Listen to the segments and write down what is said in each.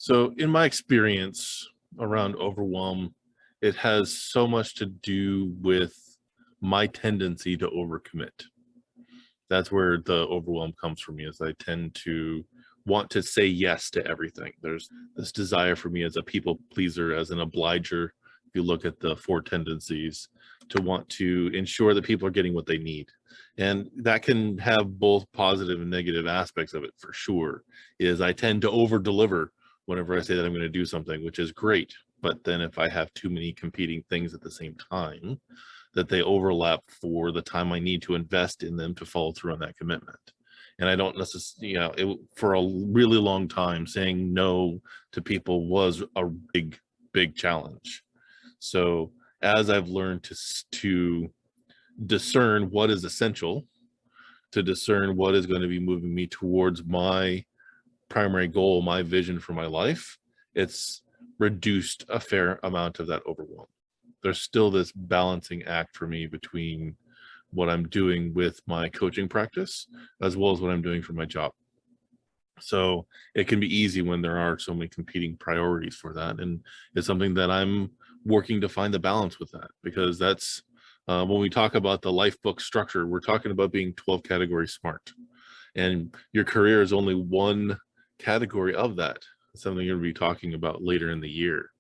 So, in my experience around overwhelm, it has so much to do with my tendency to overcommit. That's where the overwhelm comes from me, is I tend to want to say yes to everything. There's this desire for me as a people pleaser, as an obliger. If you look at the four tendencies, to want to ensure that people are getting what they need. And that can have both positive and negative aspects of it for sure. Is I tend to over deliver whenever I say that I'm going to do something, which is great. But then if I have too many competing things at the same time, that they overlap for the time I need to invest in them to follow through on that commitment. And I don't necessarily, for a really long time, saying no to people was a big challenge. So as I've learned to discern what is essential, to discern what is going to be moving me towards my primary goal, my vision for my life, it's reduced a fair amount of that overwhelm. There's still this balancing act for me between what I'm doing with my coaching practice as well as what I'm doing for my job. So it can be easy when there are so many competing priorities for that. And it's something that I'm working to find the balance with that, because that's when we talk about the life book structure, we're talking about being 12 category smart. And your career is only one category of that. It's something you're going to be talking about later in the year.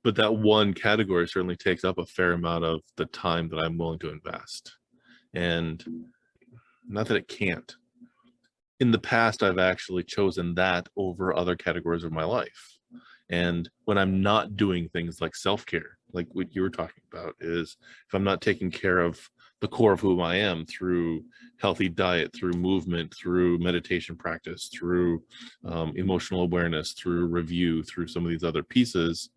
But that one category certainly takes up a fair amount of the time that I'm willing to invest. And not that it can't. In the past, I've actually chosen that over other categories of my life. And when I'm not doing things like self-care, like what you were talking about, is if I'm not taking care of the core of who I am through healthy diet, through movement, through meditation practice, through emotional awareness, through review, through some of these other pieces,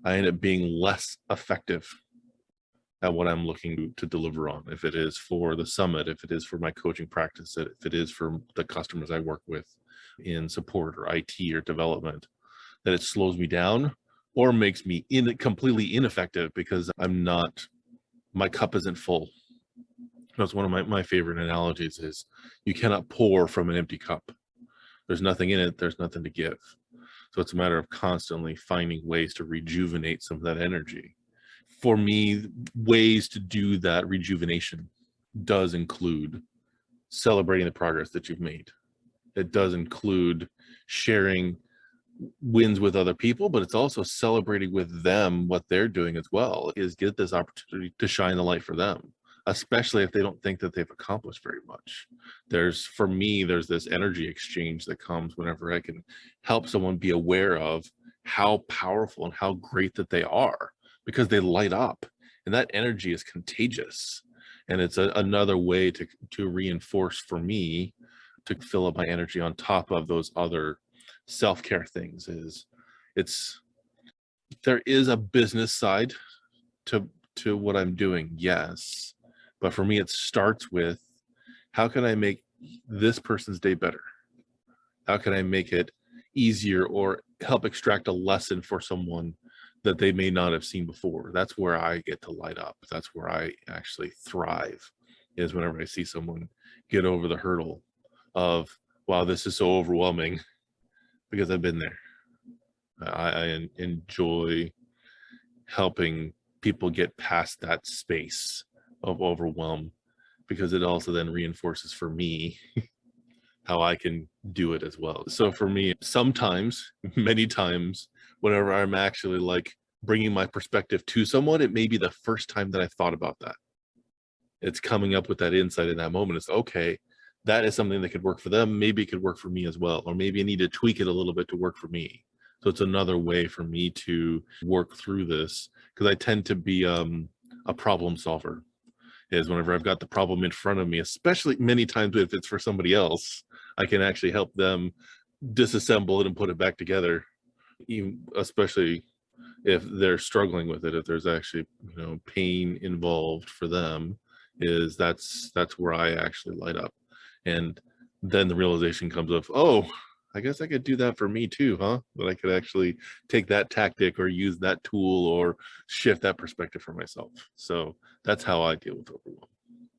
I end up being less effective at what I'm looking to deliver on. If it is for the summit, if it is for my coaching practice, if it is for the customers I work with in support or IT or development, that it slows me down or makes me completely ineffective because my cup isn't full. That's one of my favorite analogies is you cannot pour from an empty cup. There's nothing in it, there's nothing to give. So it's a matter of constantly finding ways to rejuvenate some of that energy. For me, ways to do that rejuvenation does include celebrating the progress that you've made. It does include sharing wins with other people, but it's also celebrating with them what they're doing as well, is get this opportunity to shine the light for them, especially if they don't think that they've accomplished very much. For me, there's this energy exchange that comes whenever I can help someone be aware of how powerful and how great that they are, because they light up and that energy is contagious. And it's another way to reinforce for me to fill up my energy on top of those other self-care things. There is a business side to what I'm doing, yes, but for me it starts with, how can I make this person's day better? How can I make it easier or help extract a lesson for someone that they may not have seen before? That's where I get to light up. That's where I actually thrive, is whenever I see someone get over the hurdle of, wow, this is so overwhelming, because I've been there. I enjoy helping people get past that space of overwhelm, because it also then reinforces for me how I can do it as well. So for me, sometimes, many times, whenever I'm actually like bringing my perspective to someone, it may be the first time that I thought about that. It's coming up with that insight in that moment. It's okay, that is something that could work for them. Maybe it could work for me as well, or maybe I need to tweak it a little bit to work for me. So it's another way for me to work through this, because I tend to be a problem solver. Is whenever I've got the problem in front of me, especially many times if it's for somebody else, I can actually help them disassemble it and put it back together, even, especially if they're struggling with it, if there's actually pain involved for them, that's where I actually light up. And then the realization comes of, oh, I guess I could do that for me too, huh? That I could actually take that tactic or use that tool or shift that perspective for myself. So that's how I deal with overwhelm.